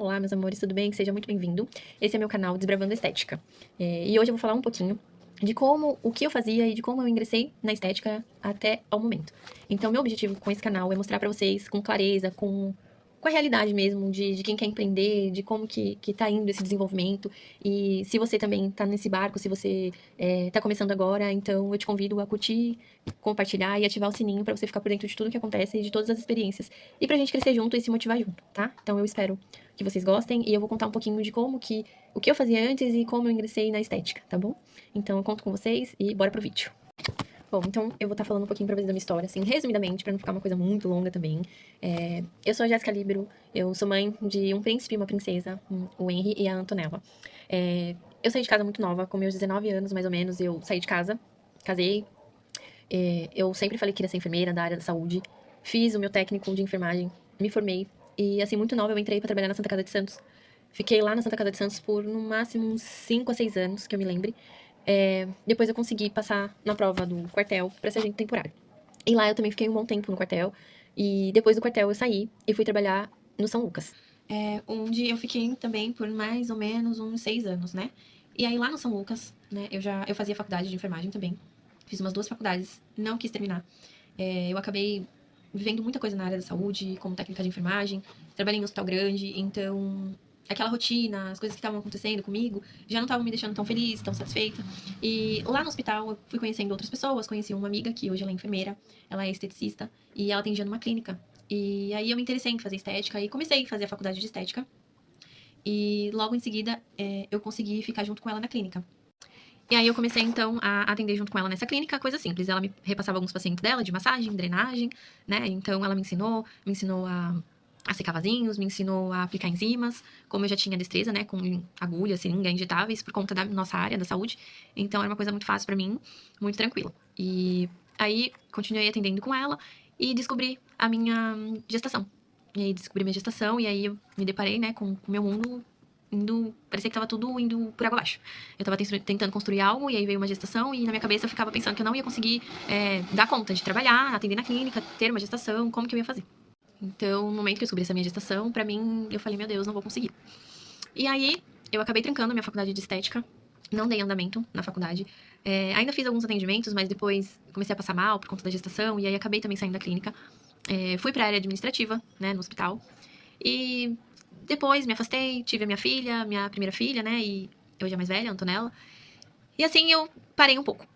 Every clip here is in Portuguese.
Olá, meus amores, tudo bem? Seja muito bem-vindo. Esse é meu canal Desbravando a Estética. E hoje eu vou falar um pouquinho de o que eu fazia e de como eu ingressei na estética até ao momento. Então, meu objetivo com esse canal é mostrar pra vocês com clareza, com a realidade mesmo, de quem quer empreender, de como que tá indo esse desenvolvimento. E se você também tá nesse barco, se você tá começando agora, então eu te convido a curtir, compartilhar e ativar o sininho pra você ficar por dentro de tudo que acontece e de todas as experiências. E pra gente crescer junto e se motivar junto, tá? Então eu espero que vocês gostem e eu vou contar um pouquinho de o que eu fazia antes e como eu ingressei na estética, tá bom? Então eu conto com vocês e bora pro vídeo. Bom, então eu vou estar falando um pouquinho pra vocês da minha história, assim, resumidamente, pra não ficar uma coisa muito longa também. Eu sou a Jéssica Libero, eu sou mãe de um príncipe e uma princesa, o Henry e a Antonella. Eu saí de casa muito nova, com meus 19 anos, mais ou menos, eu saí de casa, casei. Eu sempre falei que queria ser enfermeira da área da saúde, fiz o meu técnico de enfermagem, me formei, e assim, muito nova eu entrei pra trabalhar na Santa Casa de Santos. Fiquei lá na Santa Casa de Santos por, no máximo, uns 5 a 6 anos, que eu me lembre. Depois eu consegui passar na prova do quartel pra ser agente temporário. E lá eu também fiquei um bom tempo no quartel. E depois do quartel eu saí e fui trabalhar no São Lucas. Onde eu fiquei também por mais ou menos uns 6 anos, né? E aí lá no São Lucas, né, eu fazia faculdade de enfermagem também. Fiz umas 2 faculdades, não quis terminar. Eu acabei vivendo muita coisa na área da saúde, como técnica de enfermagem. Trabalhei em um hospital grande, então aquela rotina, as coisas que estavam acontecendo comigo, já não estavam me deixando tão feliz, tão satisfeita. E lá no hospital eu fui conhecendo outras pessoas, conheci uma amiga que hoje ela é enfermeira, ela é esteticista e ela atendia numa clínica. E aí eu me interessei em fazer estética e comecei a fazer a faculdade de estética. E logo em seguida eu consegui ficar junto com ela na clínica. E aí eu comecei, então, a atender junto com ela nessa clínica, coisa simples. Ela me repassava alguns pacientes dela, de massagem, drenagem, né? Então ela me ensinou a secar vasinhos, me ensinou a aplicar enzimas, como eu já tinha destreza, né, com agulha, seringa, injetáveis, por conta da nossa área da saúde. Então era uma coisa muito fácil pra mim, muito tranquila. E aí continuei atendendo com ela e descobri a minha gestação. E aí descobri minha gestação e aí eu me deparei, né, com o meu mundo parecia que tava tudo indo por água abaixo. Eu tava tentando construir algo, e aí veio uma gestação, e na minha cabeça eu ficava pensando que eu não ia conseguir dar conta de trabalhar, atender na clínica, ter uma gestação, como que eu ia fazer. Então, no momento que eu descobri essa minha gestação, pra mim, eu falei, meu Deus, não vou conseguir. E aí, eu acabei trancando a minha faculdade de estética, não dei andamento na faculdade. Ainda fiz alguns atendimentos, mas depois comecei a passar mal por conta da gestação, e aí acabei também saindo da clínica. Fui pra área administrativa, né, no hospital. E depois me afastei, tive a minha primeira filha, né? E hoje é a mais velha, a Antonella. E assim eu parei um pouco.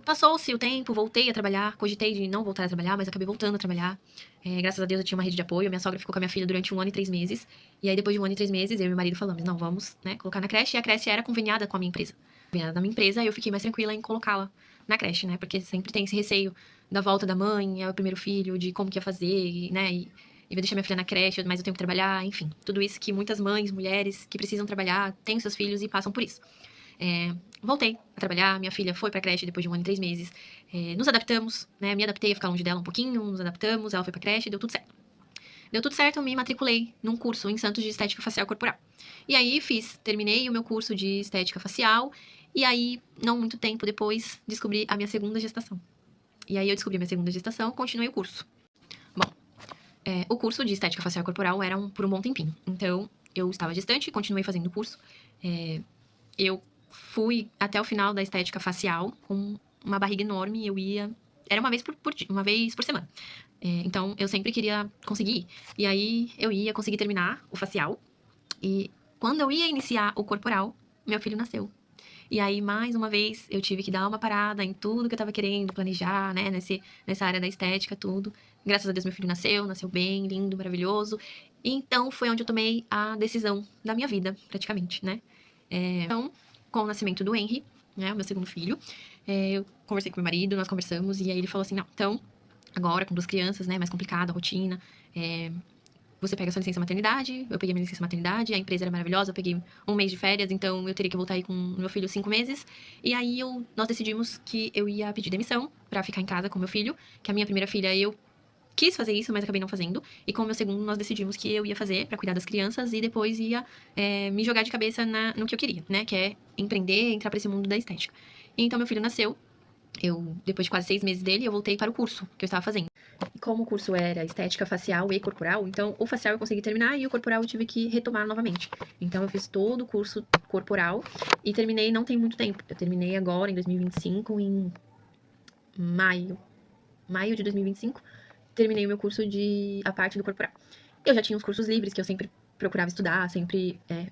Passou-se o tempo, voltei a trabalhar, cogitei de não voltar a trabalhar, mas acabei voltando a trabalhar. Graças a Deus eu tinha uma rede de apoio, minha sogra ficou com a minha filha durante 1 ano e 3 meses. E aí depois de 1 ano e 3 meses, eu e meu marido falamos, não, vamos, né, colocar na creche. E a creche era conveniada com a minha empresa. Conveniada da minha empresa, eu fiquei mais tranquila em colocá-la na creche, né? Porque sempre tem esse receio da volta da mãe, é o primeiro filho, de como que ia fazer, né? E vai deixar minha filha na creche, mas eu tenho que trabalhar, enfim. Tudo isso que muitas mães, mulheres que precisam trabalhar, têm seus filhos e passam por isso. Voltei a trabalhar, minha filha foi pra creche depois de 1 ano e 3 meses. Nos adaptamos, né? Me adaptei a ficar longe dela um pouquinho, nos adaptamos, ela foi pra creche, deu tudo certo. Deu tudo certo, eu me matriculei num curso em Santos de Estética Facial Corporal. E aí terminei o meu curso de Estética Facial, e aí, não muito tempo depois, descobri a minha segunda gestação. E aí eu descobri a minha segunda gestação, continuei o curso. Bom, o curso de Estética Facial Corporal era por um bom tempinho. Então, eu estava gestante, continuei fazendo o curso. Eu fui até o final da estética facial com uma barriga enorme. Eu ia... Era uma vez uma vez por semana. Então, eu sempre queria conseguir. E aí, eu ia conseguir terminar o facial. E quando eu ia iniciar o corporal, meu filho nasceu. E aí, mais uma vez, eu tive que dar uma parada em tudo que eu tava querendo planejar, né? Nessa área da estética, tudo. Graças a Deus, meu filho nasceu bem, lindo, maravilhoso. E então, foi onde eu tomei a decisão da minha vida, praticamente, né? Então, com o nascimento do Henry, né? O meu segundo filho, eu conversei com meu marido, nós conversamos, e aí ele falou assim, não, então, agora com 2 crianças, né? Mais complicada a rotina, você pega sua licença maternidade, eu peguei minha licença maternidade, a empresa era maravilhosa, eu peguei 1 mês de férias, então eu teria que voltar aí com o meu filho 5 meses. E aí nós decidimos que eu ia pedir demissão pra ficar em casa com meu filho, que a minha primeira filha eu quis fazer isso, mas acabei não fazendo. E com o meu segundo, nós decidimos que eu ia fazer pra cuidar das crianças e depois ia me jogar de cabeça no que eu queria, né? Que é empreender, entrar pra esse mundo da estética. E então meu filho nasceu Depois de quase 6 meses dele, eu voltei para o curso que eu estava fazendo. E como o curso era estética facial e corporal, então o facial eu consegui terminar e o corporal eu tive que retomar novamente. Então eu fiz todo o curso corporal e terminei não tem muito tempo. Eu terminei agora em 2025, em maio de 2025, terminei o meu curso a parte do corporal. Eu já tinha os cursos livres que eu sempre procurava estudar,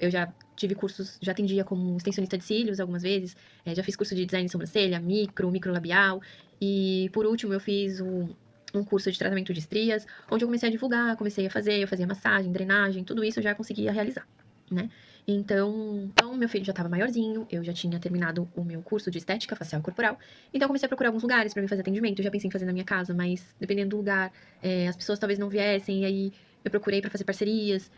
eu já tive cursos, já atendia como extensionista de cílios algumas vezes, já fiz curso de design de sobrancelha, microlabial, e por último eu fiz um curso de tratamento de estrias, onde eu comecei a divulgar, eu fazia massagem, drenagem, tudo isso eu já conseguia realizar, né? Então meu filho já estava maiorzinho, eu já tinha terminado o meu curso de estética facial e corporal, então eu comecei a procurar alguns lugares para me fazer atendimento. Eu já pensei em fazer na minha casa, mas dependendo do lugar, as pessoas talvez não viessem, e aí eu procurei para fazer parcerias,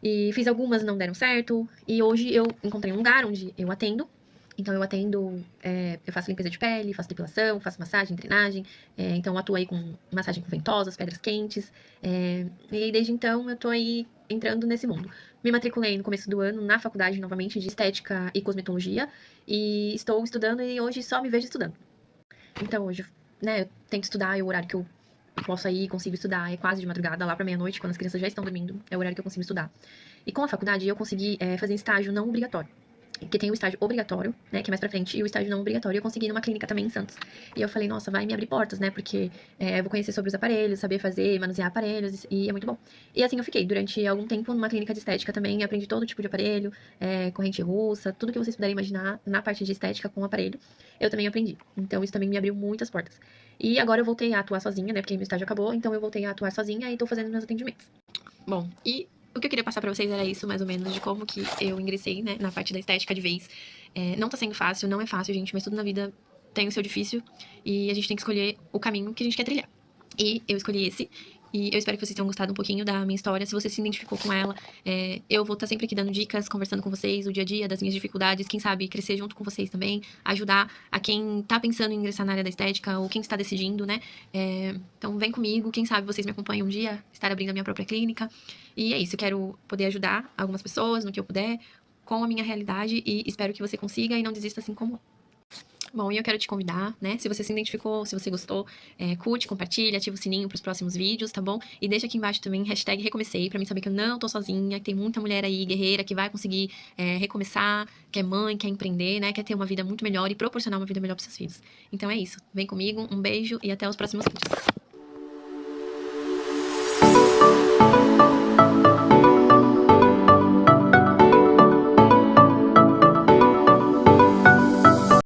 e fiz algumas, não deram certo, e hoje eu encontrei um lugar onde eu atendo. Então eu atendo, eu faço limpeza de pele, faço depilação, faço massagem, drenagem, então eu atuo aí com massagem com ventosas, pedras quentes, e aí desde então eu tô aí entrando nesse mundo. Me matriculei no começo do ano na faculdade novamente de estética e cosmetologia, e estou estudando e hoje só me vejo estudando. Então hoje, né, eu tento estudar, é o horário que eu posso aí, consigo estudar, é quase de madrugada, lá pra meia-noite, quando as crianças já estão dormindo, é o horário que eu consigo estudar. E com a faculdade eu consegui fazer estágio não obrigatório. Porque tem o estágio obrigatório, né, que é mais pra frente, e o estágio não obrigatório eu consegui numa clínica também em Santos. E eu falei, nossa, vai me abrir portas, né, porque eu vou conhecer sobre os aparelhos, saber fazer, manusear aparelhos, e é muito bom. E assim eu fiquei durante algum tempo numa clínica de estética também, aprendi todo tipo de aparelho, corrente russa, tudo que vocês puderem imaginar na parte de estética com o aparelho, eu também aprendi. Então isso também me abriu muitas portas. E agora eu voltei a atuar sozinha, né, porque meu estágio acabou, então eu voltei a atuar sozinha e tô fazendo meus atendimentos. Bom, e o que eu queria passar pra vocês era isso, mais ou menos, de como que eu ingressei, né, na parte da estética de vez. Não tá sendo fácil, não é fácil, gente, mas tudo na vida tem o seu difícil e a gente tem que escolher o caminho que a gente quer trilhar. E eu escolhi esse. E eu espero que vocês tenham gostado um pouquinho da minha história. Se você se identificou com ela, eu vou estar sempre aqui dando dicas, conversando com vocês, o dia a dia, das minhas dificuldades. Quem sabe crescer junto com vocês também, ajudar a quem tá pensando em ingressar na área da estética ou quem está decidindo, né? Então vem comigo, quem sabe vocês me acompanham um dia, estar abrindo a minha própria clínica. E é isso, eu quero poder ajudar algumas pessoas no que eu puder, com a minha realidade, e espero que você consiga e não desista assim como eu. Bom, e eu quero te convidar, né? Se você se identificou, se você gostou, curte, compartilha, ativa o sininho para os próximos vídeos, tá bom? E deixa aqui embaixo também, #recomecei, pra mim saber que eu não tô sozinha, que tem muita mulher aí, guerreira, que vai conseguir recomeçar, que é mãe, quer empreender, né? Quer ter uma vida muito melhor e proporcionar uma vida melhor pros seus filhos. Então é isso. Vem comigo, um beijo e até os próximos vídeos.